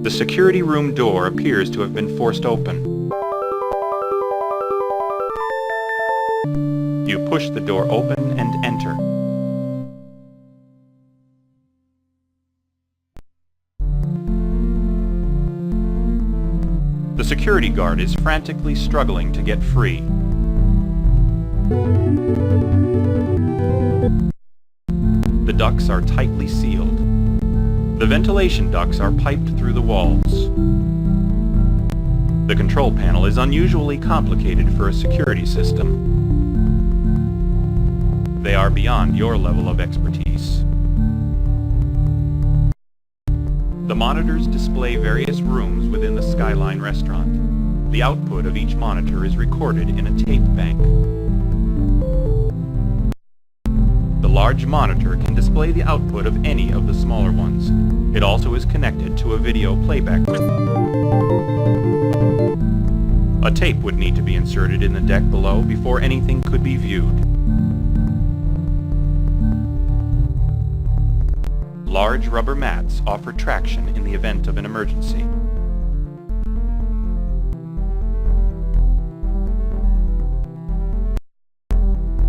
The security room door appears to have been forced open. You push the door open and enter. The security guard is frantically struggling to get free. The ducts are tightly sealed. The ventilation ducts are piped through the walls. The control panel is unusually complicated for a security system. They are beyond your level of expertise. The monitors display various rooms within the Skyline restaurant. The output of each monitor is recorded in a tape bank. The large monitor can display the output of any of the smaller ones. It also is connected to a video playback. A tape would need to be inserted in the deck below before anything could be viewed. Large rubber mats offer traction in the event of an emergency.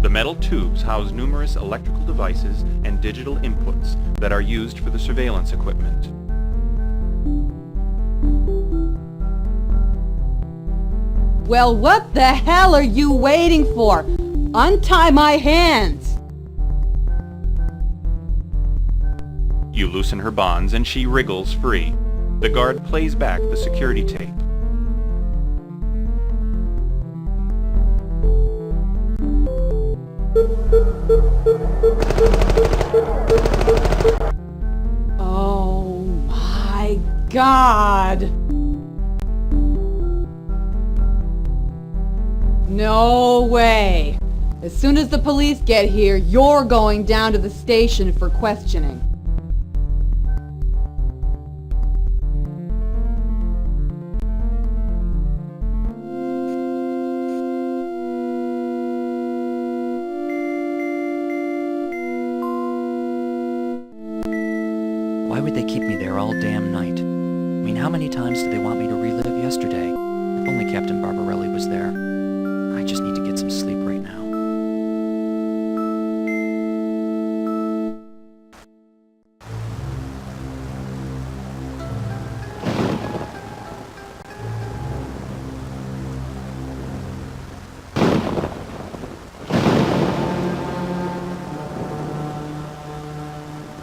The metal tubes house numerous electrical devices and digital inputs that are used for the surveillance equipment. Well, what the hell are you waiting for? Untie my hands! You loosen her bonds and she wriggles free. The guard plays back the security tape. Oh my God! No way! As soon as the police get here, you're going down to the station for questioning. Why would they keep me there all damn night? I mean, how many times do they want me to relive yesterday? If only Captain Barbarelli was there. I just need to get some sleep right now.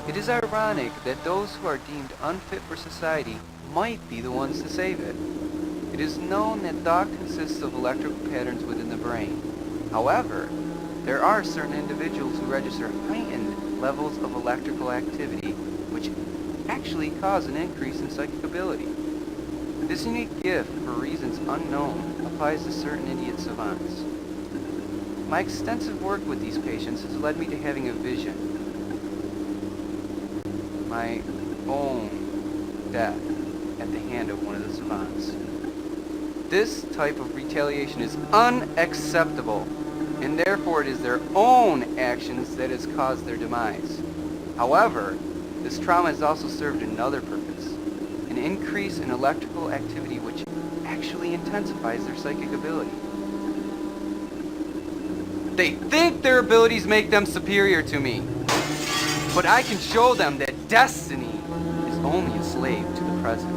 It is ironic that those who are deemed unfit for society might be the ones to save it. It is known that thought consists of electrical patterns within the brain. However, there are certain individuals who register heightened levels of electrical activity which actually cause an increase in psychic ability. This unique gift, for reasons unknown, applies to certain idiot savants. My extensive work with these patients has led me to having a vision. My own death at the hand of one of the savants. This type of retaliation is unacceptable, and therefore it is their own actions that has caused their demise. However, this trauma has also served another purpose, an increase in electrical activity which actually intensifies their psychic ability. They think their abilities make them superior to me, but I can show them that destiny is only a slave to the present.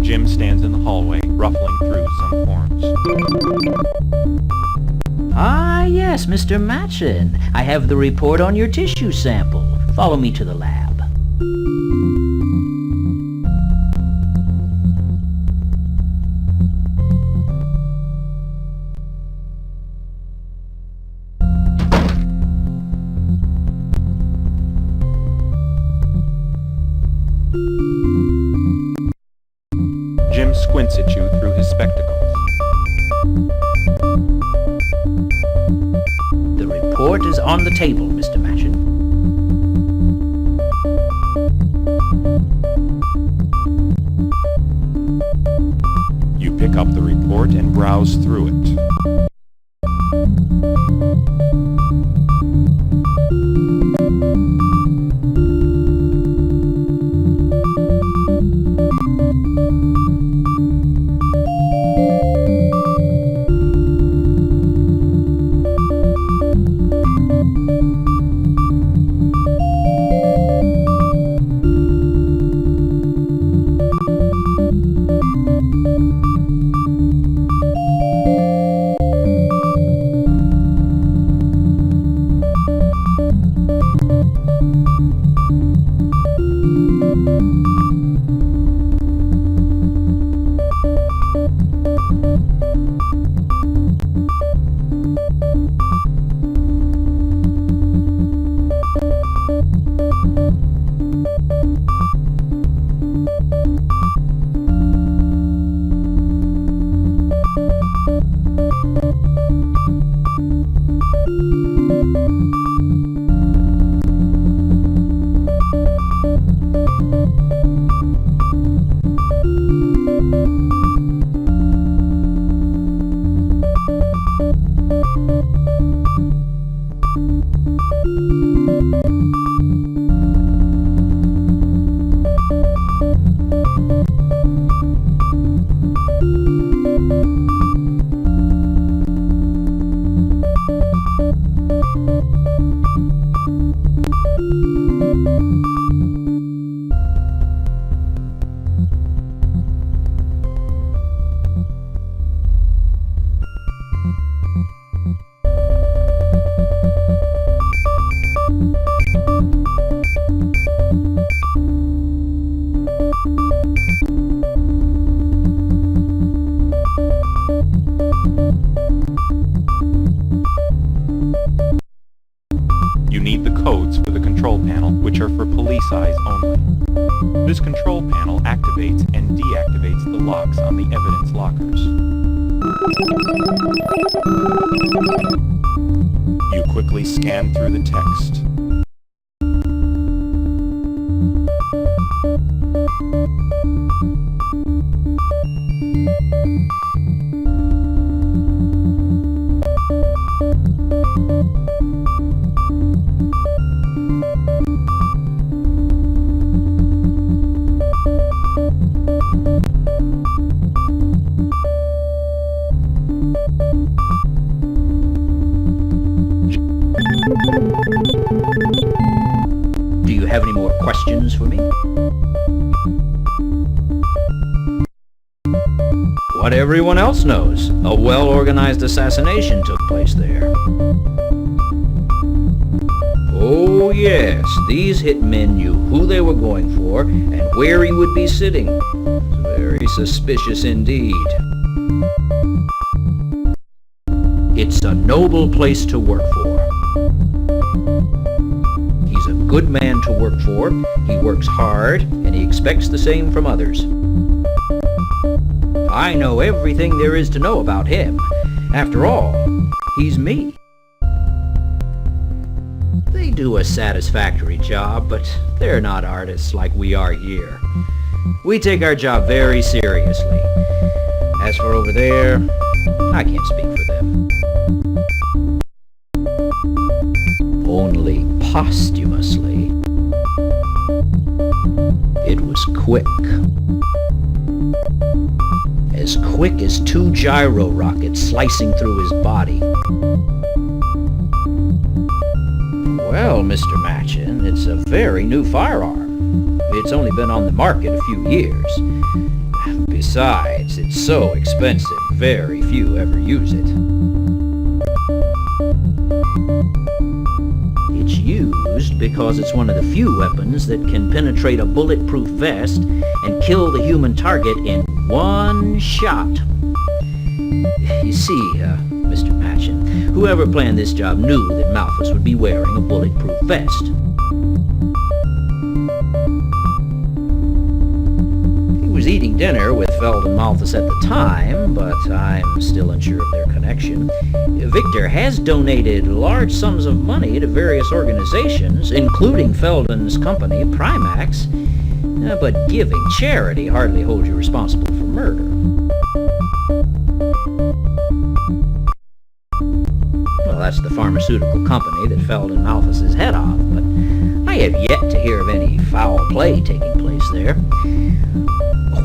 Jim stands in the hallway, ruffling through some forms. Ah, yes, Mr. Matson. I have the report on your tissue sample. Follow me to the lab. Jim squints at you through his spectacles. The report is on the table, Mr. Matson. up the report and browse through it. You need the codes for the control panel, which are for police eyes only. This control panel activates and deactivates the locks on the evidence lockers. You quickly scan through the text. Do you have any more questions for me? What everyone else knows, a well-organized assassination took place there. Oh yes, these hitmen knew who they were going for and where he would be sitting. Very suspicious indeed. It's a noble place to work for. He's a good man to work for, he works hard, and he expects the same from others. I know everything there is to know about him. After all, he's me. They do a satisfactory job, but they're not artists like we are here. We take our job very seriously. As for over there, I can't speak for them. Only posthumously. It was quick. As quick as 2 gyro rockets slicing through his body. Well, Mr. Machin, it's a very new firearm. It's only been on the market a few years. Besides, it's so expensive, very few ever use it. It's used because it's one of the few weapons that can penetrate a bulletproof vest and kill the human target in one shot. You see, Mr. Machin, whoever planned this job knew that Malthus would be wearing a bulletproof vest. He was eating dinner with Feld and Malthus at the time, but I'm still unsure of their connection. Victor has donated large sums of money to various organizations, including Feldman's company, Primax, but giving charity hardly holds you responsible for murder. that's the pharmaceutical company that Felden Malthus's head off, but I have yet to hear of any foul play taking place there.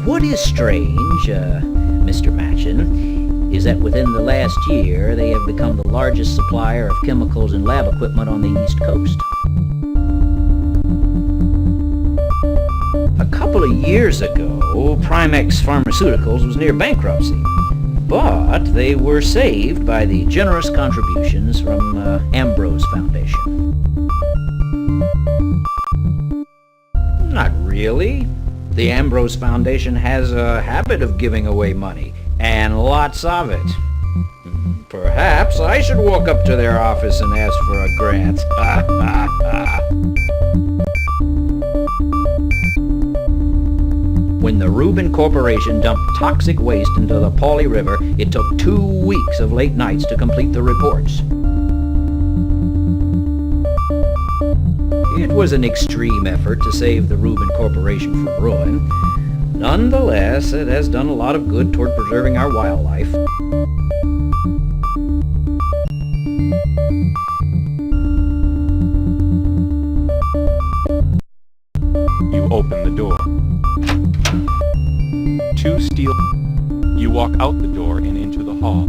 What is strange, Mr. Matchin, is that within the last year they have become the largest supplier of chemicals and lab equipment on the East Coast. A couple of years ago, Primex Pharmaceuticals was near bankruptcy, but they were saved by the generous contributions from Ambrose Foundation. Not really. The Ambrose Foundation has a habit of giving away money, and lots of it. Perhaps I should walk up to their office and ask for a grant. When the Rubin Corporation dumped toxic waste into the Pauli River, it took 2 weeks of late nights to complete the reports. It was an extreme effort to save the Rubin Corporation from ruin. Nonetheless, it has done a lot of good toward preserving our wildlife. You open the door. 2 steel... You walk out the door and into the hall.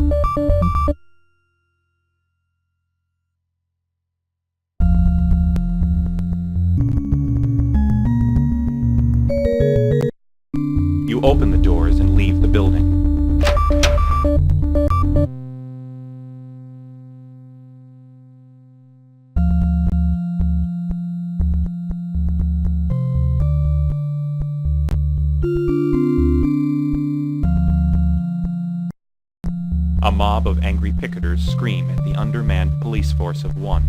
You open the doors and leave the building. A mob of angry picketers scream at the undermanned police force of 1.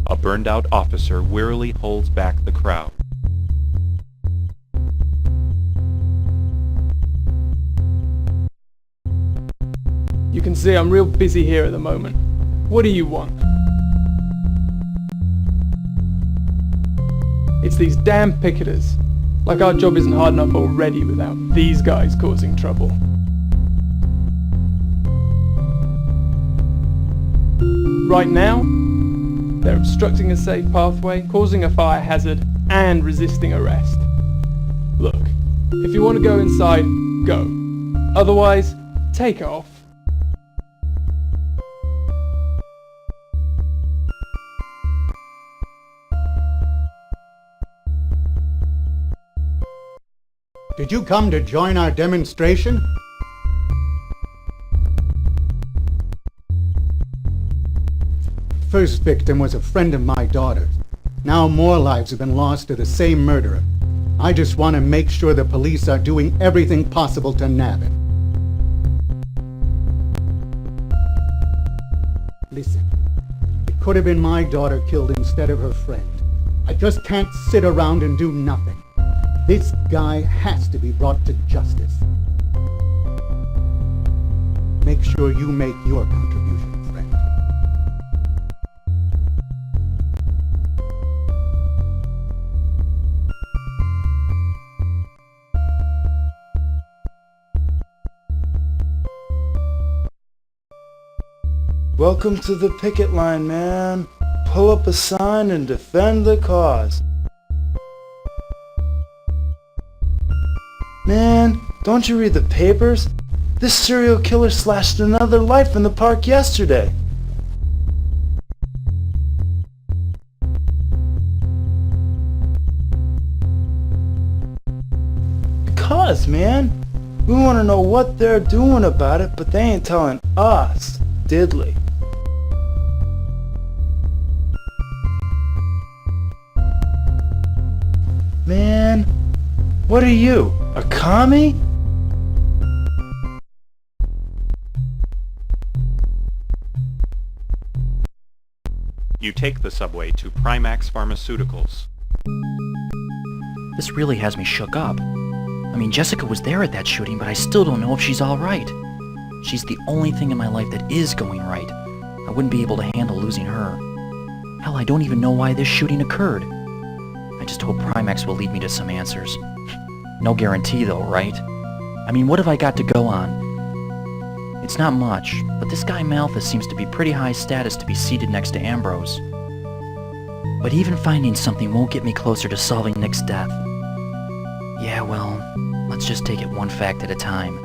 A burned-out officer wearily holds back the crowd. You can see I'm real busy here at the moment. What do you want? It's these damn picketers. Like our job isn't hard enough already without these guys causing trouble. Right now, they're obstructing a safe pathway, causing a fire hazard, and resisting arrest. Look, if you want to go inside, go. Otherwise, take off. Did you come to join our demonstration? First victim was a friend of my daughter's. Now more lives have been lost to the same murderer. I just want to make sure the police are doing everything possible to nab him. Listen, it could have been my daughter killed instead of her friend. I just can't sit around and do nothing. This guy has to be brought to justice. Make sure you make your contribution, friend. Welcome to the picket line, man. Pull up a sign and defend the cause. Man, don't you read the papers? This serial killer slashed another life in the park yesterday. Because, man, we want to know what they're doing about it, but they ain't telling us, diddly. Man, what are you? A commie? You take the subway to Primax Pharmaceuticals. This really has me shook up. I mean, Jessica was there at that shooting, but I still don't know if she's alright. She's the only thing in my life that is going right. I wouldn't be able to handle losing her. Hell, I don't even know why this shooting occurred. I just hope Primax will lead me to some answers. No guarantee though, right? I mean, what have I got to go on? It's not much, but this guy Malthus seems to be pretty high status to be seated next to Ambrose. But even finding something won't get me closer to solving Nick's death. Yeah, well, let's just take it one fact at a time.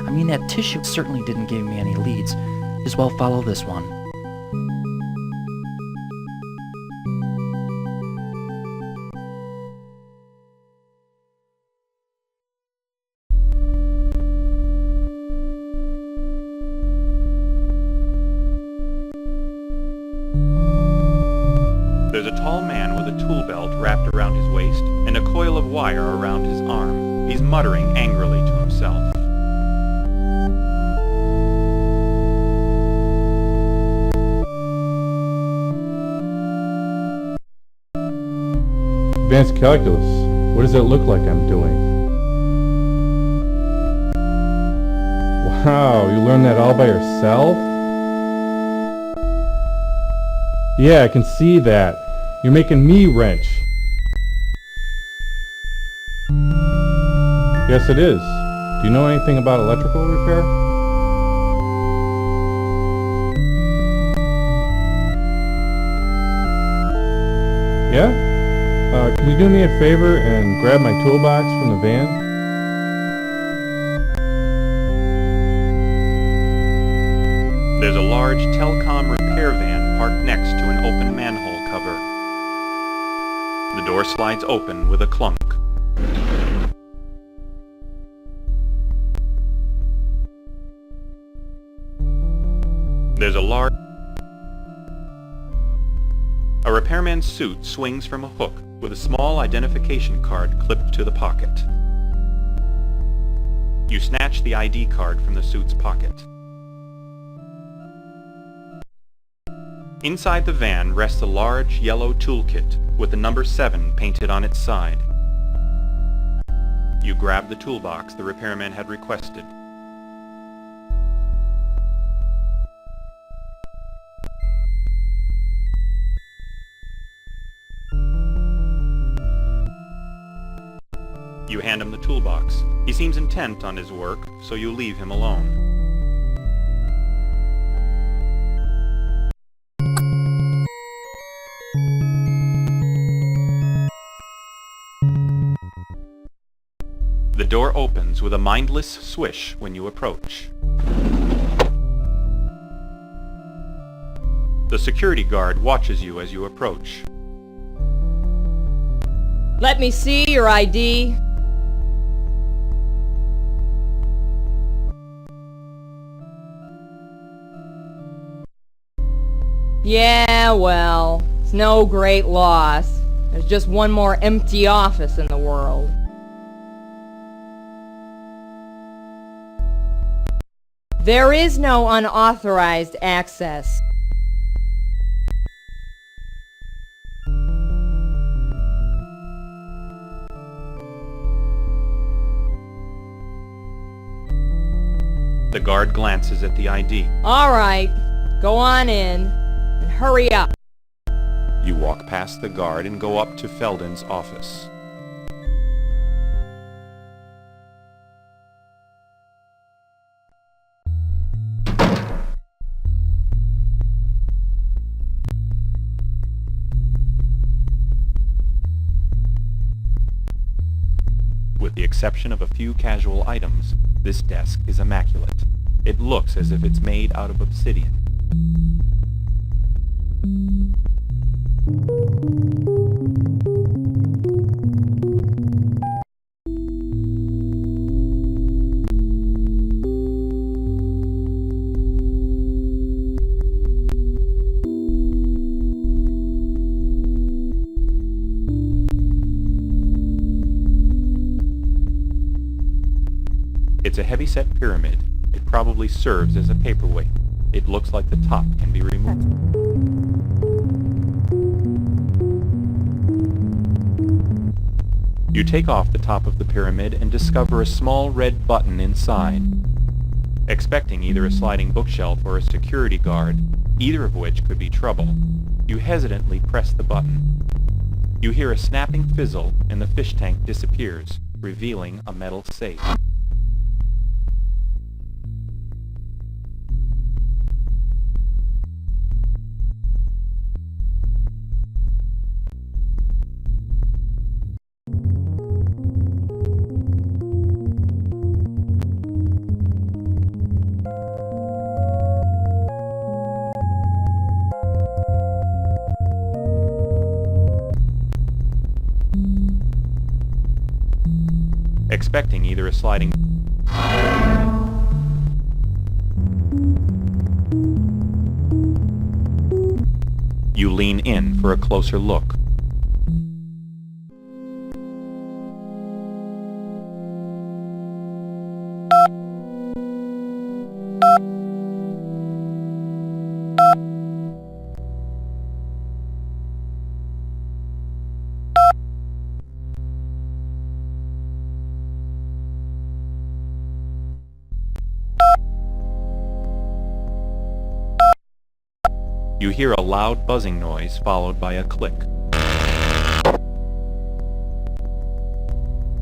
I mean, that tissue certainly didn't give me any leads. As well follow this one. There's a tall man with a tool belt wrapped around his waist and a coil of wire around his arm. He's muttering angrily to himself. Advanced calculus. What does it look like I'm doing? Wow, you learned that all by yourself? Yeah, I can see that. You're making me wrench. Yes, it is. Do you know anything about electrical repair? Yeah? Can you do me a favor and grab my toolbox from the van? There's a large telecom repair van parked next to an open manhole cover. The door slides open with a clunk. There's a repairman's suit swings from a hook with a small identification card clipped to the pocket. You snatch the ID card from the suit's pocket. Inside the van rests a large yellow toolkit with the number 7 painted on its side. You grab the toolbox the repairman had requested. You hand him the toolbox. He seems intent on his work, so you leave him alone. The door opens with a mindless swish when you approach. The security guard watches you as you approach. Let me see your ID. Yeah, well, it's no great loss. There's just one more empty office in the world. There is no unauthorized access. The guard glances at the ID. All right, go on in, and hurry up. You walk past the guard and go up to Felden's office. With the exception of a few casual items, this desk is immaculate. It looks as if it's made out of obsidian. It's a heavy-set pyramid. It probably serves as a paperweight. It looks like the top can be removed. You take off the top of the pyramid and discover a small red button inside. Expecting either a sliding bookshelf or a security guard, either of which could be trouble, you hesitantly press the button. You hear a snapping fizzle and the fish tank disappears, revealing a metal safe. expecting either a sliding... You lean in for a closer look. You hear a loud buzzing noise followed by a click.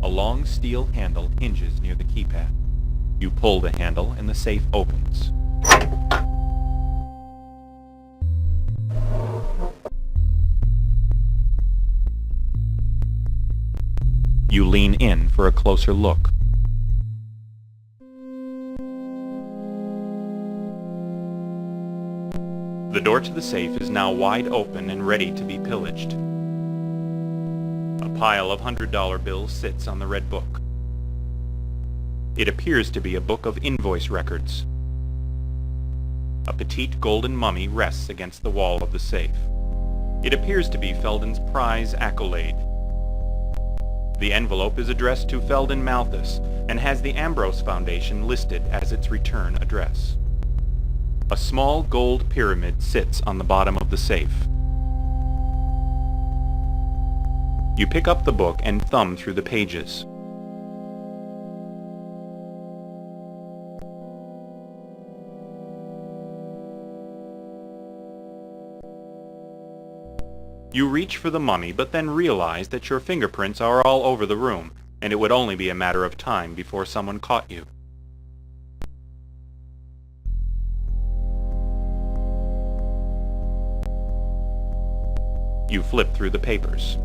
A long steel handle hinges near the keypad. You pull the handle and the safe opens. You lean in for a closer look. The door to the safe is now wide open and ready to be pillaged. A pile of $100 bills sits on the red book. It appears to be a book of invoice records. A petite golden mummy rests against the wall of the safe. It appears to be Felden's prize accolade. The envelope is addressed to Felden Malthus and has the Ambrose Foundation listed as its return address. A small gold pyramid sits on the bottom of the safe. You pick up the book and thumb through the pages. You reach for the mummy, but then realize that your fingerprints are all over the room, and it would only be a matter of time before someone caught you. You flip through the papers.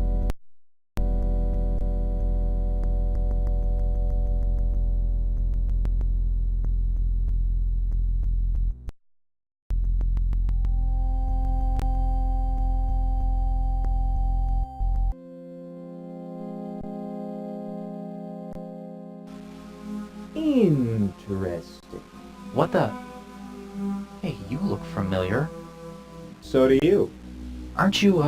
Interesting. What the? Hey, you look familiar. So do you. Aren't you,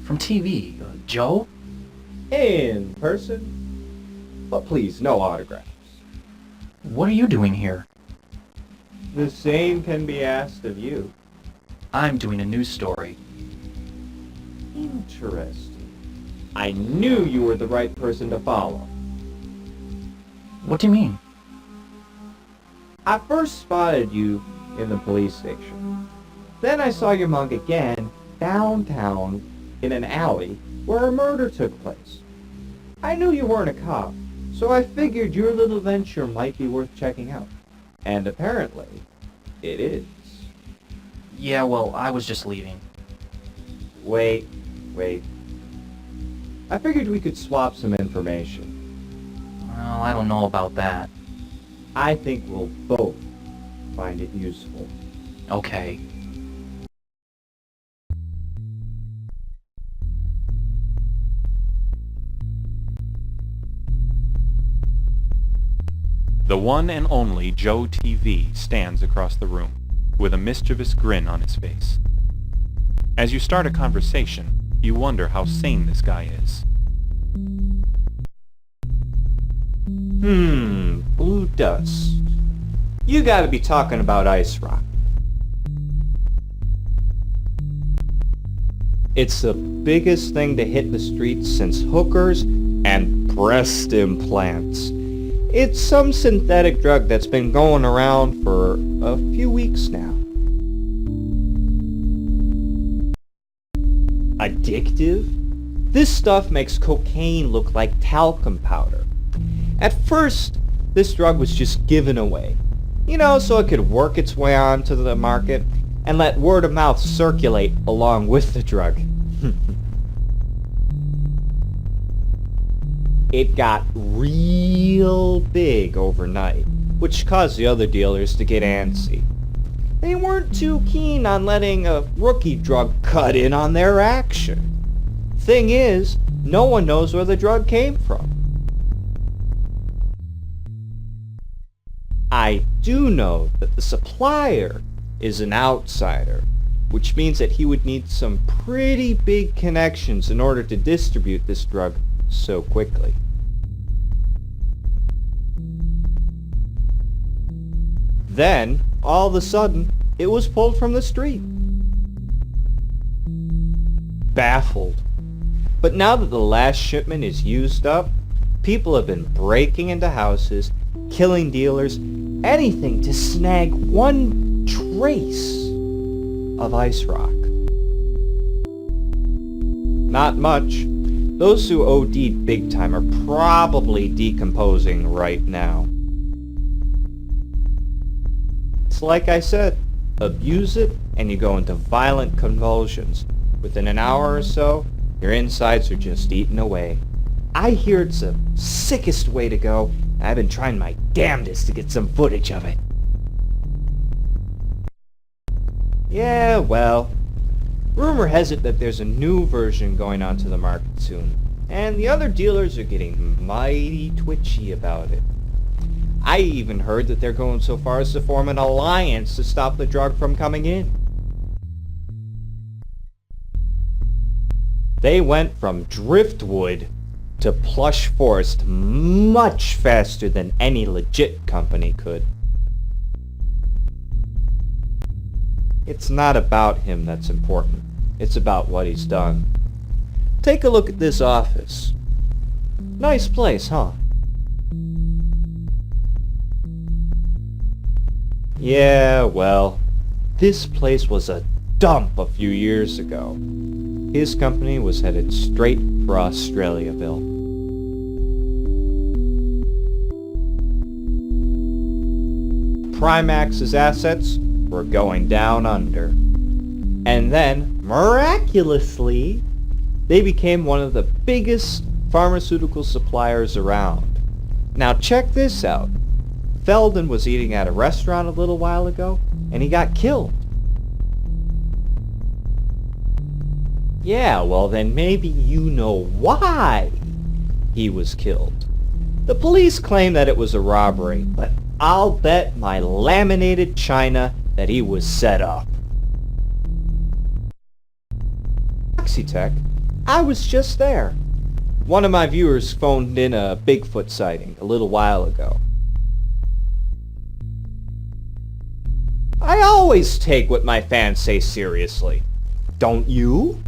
from TV? Joe? In person? But please, no autographs. What are you doing here? The same can be asked of you. I'm doing a news story. Interesting. I knew you were the right person to follow. What do you mean? I first spotted you in the police station. Then I saw your mug again downtown in an alley where a murder took place. I knew you weren't a cop, so I figured your little venture might be worth checking out. And apparently, it is. Yeah, well, I was just leaving. Wait. I figured we could swap some information. Well, I don't know about that. I think we'll both find it useful. Okay. The one and only Joe TV stands across the room, with a mischievous grin on his face. As you start a conversation, you wonder how sane this guy is. Blue dust. You gotta be talking about ice rock. It's the biggest thing to hit the streets since hookers and breast implants. It's some synthetic drug that's been going around for a few weeks now. Addictive? This stuff makes cocaine look like talcum powder. At first, this drug was just given away. You know, so it could work its way onto the market and let word of mouth circulate along with the drug. It got real big overnight, which caused the other dealers to get antsy. They weren't too keen on letting a rookie drug cut in on their action. Thing is, no one knows where the drug came from. I do know that the supplier is an outsider, which means that he would need some pretty big connections in order to distribute this drug so quickly. Then, all of a sudden, it was pulled from the street. Baffled. But now that the last shipment is used up, people have been breaking into houses, killing dealers, anything to snag one trace of ice rock. Not much. Those who OD'd big time are probably decomposing right now. It's like I said, abuse it and you go into violent convulsions. Within an hour or so, your insides are just eaten away. I hear it's the sickest way to go, and I've been trying my damnedest to get some footage of it. Yeah, well, rumor has it that there's a new version going onto the market soon, and the other dealers are getting mighty twitchy about it. I even heard that they're going so far as to form an alliance to stop the drug from coming in. They went from driftwood to plush forest much faster than any legit company could. It's not about him that's important. It's about what he's done. Take a look at this office. Nice place, huh? Yeah, well, this place was a dump a few years ago. His company was headed straight for Australiaville. Primax's assets were going down under. And then, miraculously, they became one of the biggest pharmaceutical suppliers around. Now check this out. Feldon was eating at a restaurant a little while ago, and he got killed. Yeah, well then maybe you know why he was killed. The police claim that it was a robbery, but I'll bet my laminated china that he was set up. Oxytech? I was just there. One of my viewers phoned in a Bigfoot sighting a little while ago. I always take what my fans say seriously. Don't you?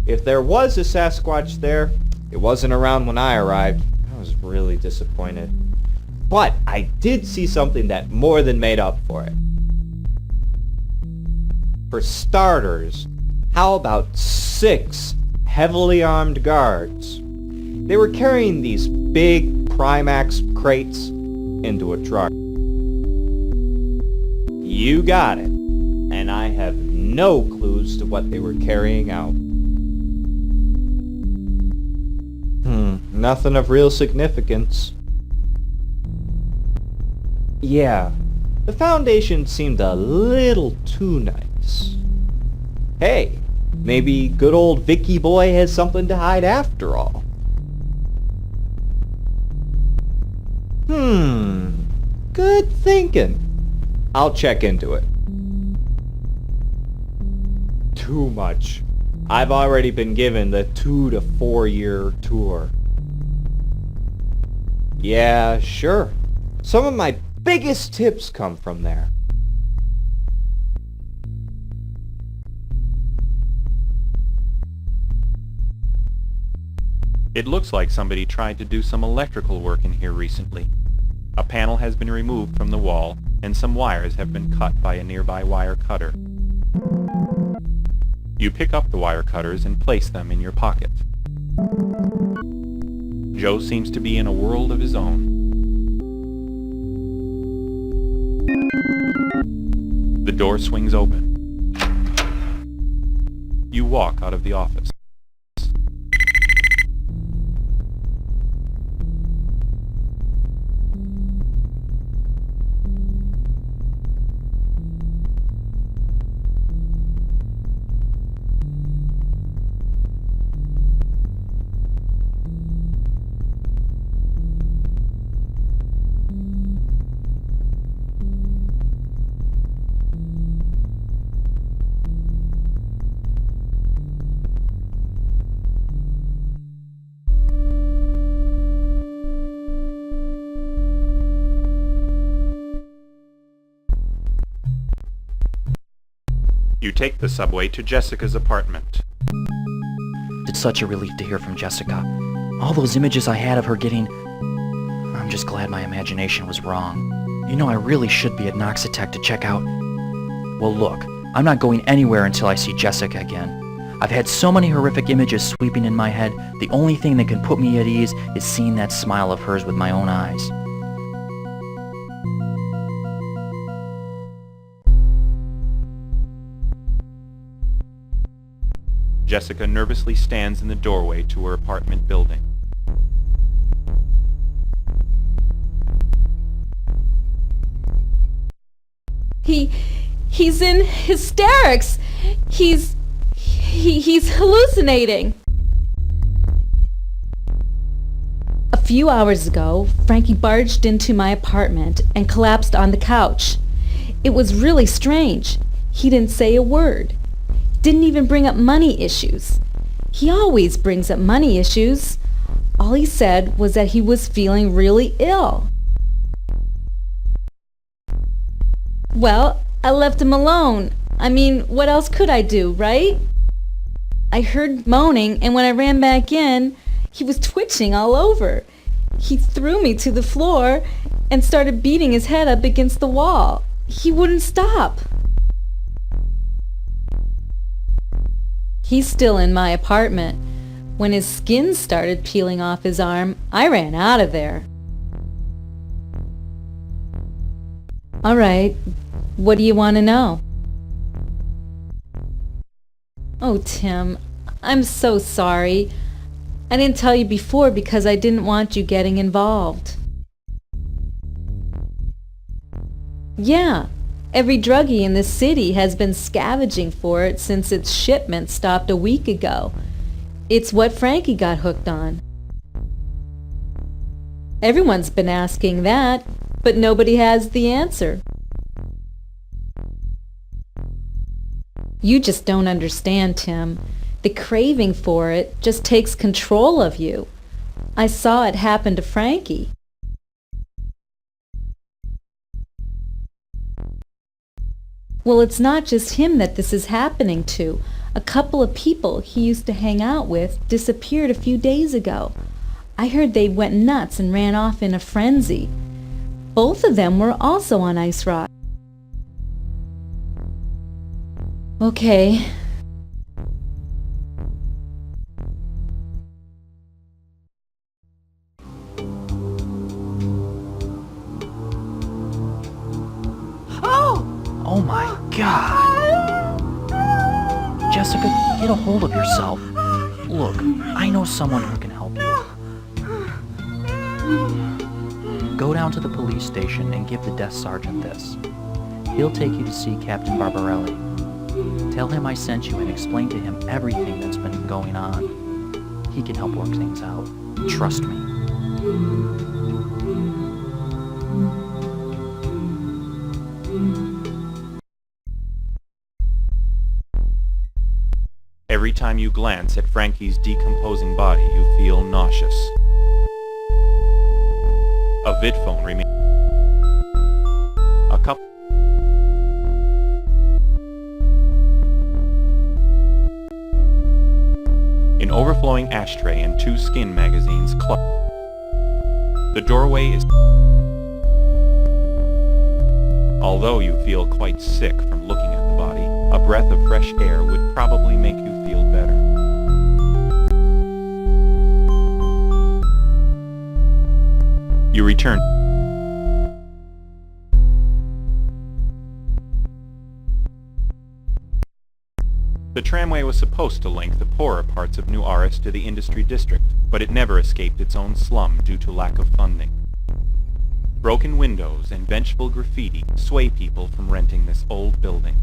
If there was a Sasquatch there, it wasn't around when I arrived. I was really disappointed. But I did see something that more than made up for it. For starters, how about 6 heavily armed guards? They were carrying these big Primax crates into a truck. You got it. And I have no clues to what they were carrying out. Nothing of real significance. Yeah, the Foundation seemed a little too nice. Hey, maybe good old Vicky boy has something to hide after all. Good thinking. I'll check into it. Too much. I've already been given the 2 to 4 year tour. Yeah, sure. Some of my biggest tips come from there. It looks like somebody tried to do some electrical work in here recently. A panel has been removed from the wall, and some wires have been cut by a nearby wire cutter. You pick up the wire cutters and place them in your pocket. Joe seems to be in a world of his own. The door swings open. You walk out of the office. You take the subway to Jessica's apartment. It's such a relief to hear from Jessica. All those images I had of her getting... I'm just glad my imagination was wrong. You know, I really should be at Noxitec to check out... Well, look, I'm not going anywhere until I see Jessica again. I've had so many horrific images sweeping in my head, the only thing that can put me at ease is seeing that smile of hers with my own eyes. Jessica nervously stands in the doorway to her apartment building. He's in hysterics. He's hallucinating. A few hours ago, Frankie barged into my apartment and collapsed on the couch. It was really strange. He didn't say a word. Didn't even bring up money issues. He always brings up money issues. All he said was that he was feeling really ill. Well, I left him alone. I mean, what else could I do, right? I heard moaning, and when I ran back in, he was twitching all over. He threw me to the floor and started beating his head up against the wall. He wouldn't stop. He's still in my apartment. When his skin started peeling off his arm, I ran out of there. All right, what do you want to know? Oh, Tim, I'm so sorry. I didn't tell you before because I didn't want you getting involved. Yeah, every druggie in this city has been scavenging for it since its shipment stopped a week ago. It's what Frankie got hooked on. Everyone's been asking that, but nobody has the answer. You just don't understand, Tim. The craving for it just takes control of you. I saw it happen to Frankie. Well, it's not just him that this is happening to. A couple of people he used to hang out with disappeared a few days ago. I heard they went nuts and ran off in a frenzy. Both of them were also on ice rock. Okay. Oh my God! Jessica, get a hold of yourself. Look, I know someone who can help you. Go down to the police station and give the desk sergeant this. He'll take you to see Captain Barbarelli. Tell him I sent you and explain to him everything that's been going on. He can help work things out. Trust me. Every time you glance at Frankie's decomposing body, you feel nauseous. A vidphone remains. A couple. An overflowing ashtray and 2 skin magazines clutter. The doorway is... Although you feel quite sick from looking at the body, a breath of fresh air would probably make you feel better. You return. The tramway was supposed to link the poorer parts of New Aris to the industry district, but it never escaped its own slum due to lack of funding. Broken windows and vengeful graffiti sway people from renting this old building.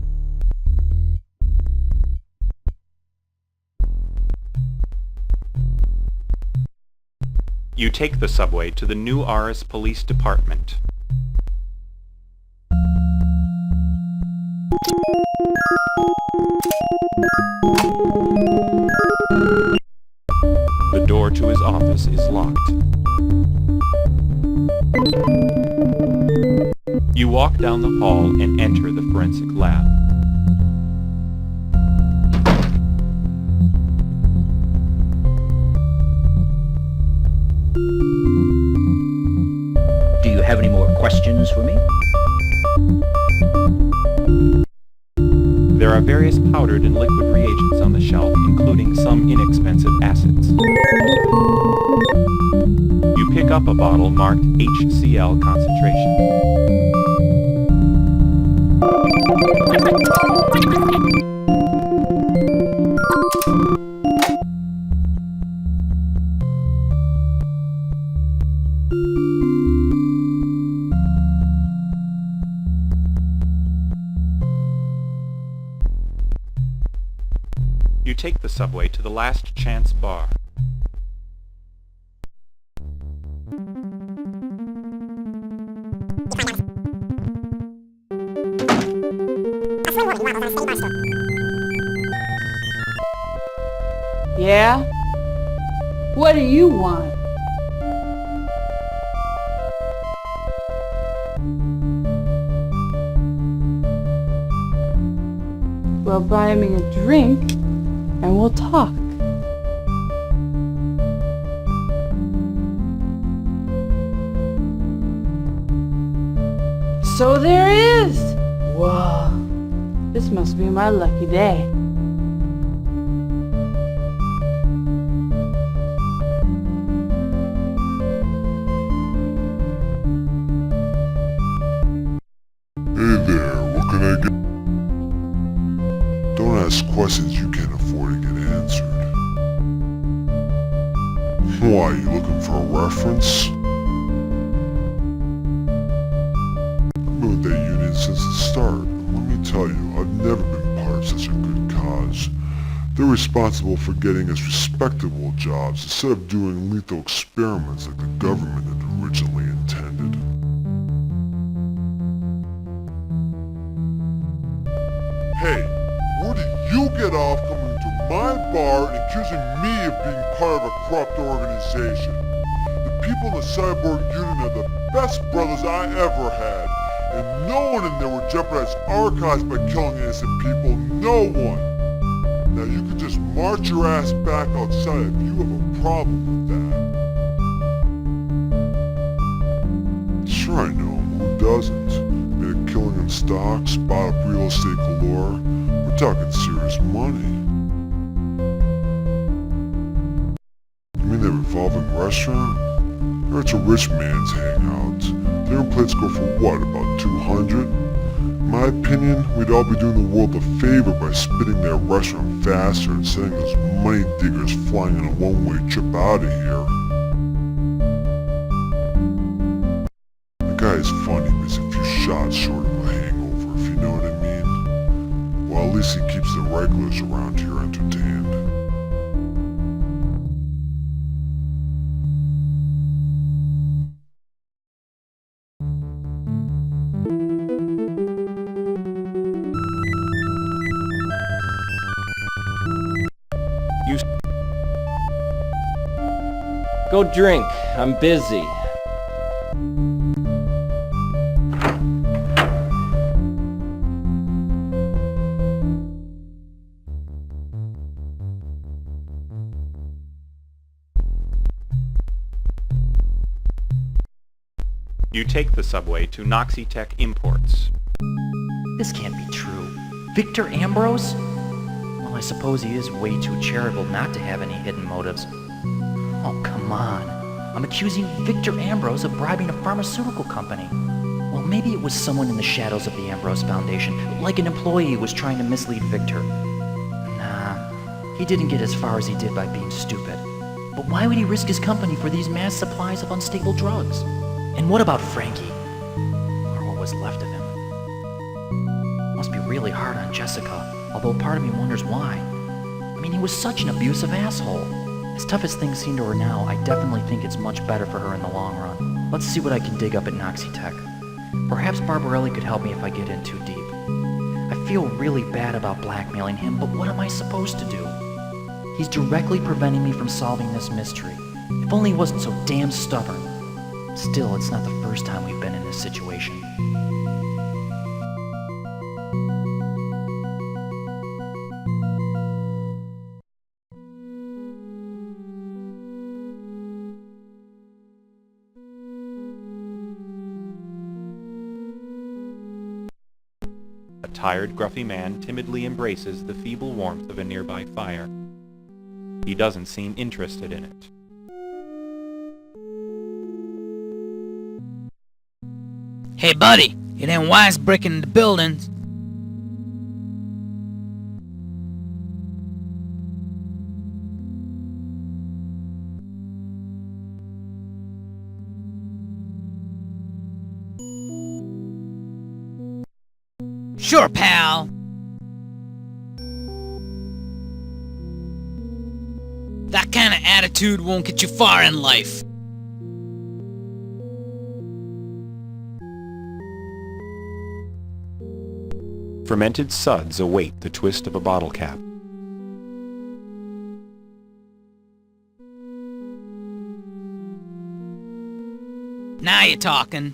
You take the subway to the New Aris Police Department. The door to his office is locked. You walk down the hall and enter the forensic lab. business for me. There are various powdered and liquid reagents on the shelf, including some inexpensive acids. You pick up a bottle marked HCl concentration. You take the subway to the Last Chance bar. Yeah? What do you want? Well, buy me a drink and we'll talk. So there is! Whoa, this must be my lucky day. Hey there, what can I get? Don't ask questions you can't afford to get answered. Why, you looking for a reference? I've been with that union since the start, and let me tell you, I've never been part of such a good cause. They're responsible for getting us respectable jobs instead of doing lethal experiments like the government had originally intended. Hey, where did you get off coming to my bar and accusing me of being part of a corrupt organization? The people in the Cyborg Union are the best brothers I ever had, and no one in there would jeopardize our cause by killing innocent people, no one! Now you can just march your ass back outside if you have a problem with that. Sure I know him, who doesn't? Made a killing in stocks, bought up real estate galore. We're talking serious money. You mean the revolving restaurant? Or it's a rich man's hangout. Dinner plates go for what, about 200? In my opinion, we'd all be doing the world a favor by spinning their restaurant faster and sending those money diggers flying on a one-way trip out of here. The guy is funny, but he's a few shots short of a hangover, if you know what I mean. Well, at least he keeps the regulars around here entertained. Go drink. I'm busy. You take the subway to Noxitec Imports. This can't be true. Victor Ambrose? Well, I suppose he is way too charitable not to have any hidden motives. Oh, come on. I'm accusing Victor Ambrose of bribing a pharmaceutical company. Well, maybe it was someone in the shadows of the Ambrose Foundation, like an employee who was trying to mislead Victor. Nah, he didn't get as far as he did by being stupid. But why would he risk his company for these mass supplies of unstable drugs? And what about Frankie? Or what was left of him? Must be really hard on Jessica, although part of me wonders why. I mean, he was such an abusive asshole. As tough as things seem to her now, I definitely think it's much better for her in the long run. Let's see what I can dig up at Noxitec. Perhaps Barbarelli could help me if I get in too deep. I feel really bad about blackmailing him, but what am I supposed to do? He's directly preventing me from solving this mystery. If only he wasn't so damn stubborn. Still, it's not the first time we've been in this situation. tired, gruffy man timidly embraces the feeble warmth of a nearby fire. He doesn't seem interested in it. Hey, buddy, it ain't wise breaking into buildings. Sure, pal. That kind of attitude won't get you far in life. Fermented suds await the twist of a bottle cap. Now you're talking.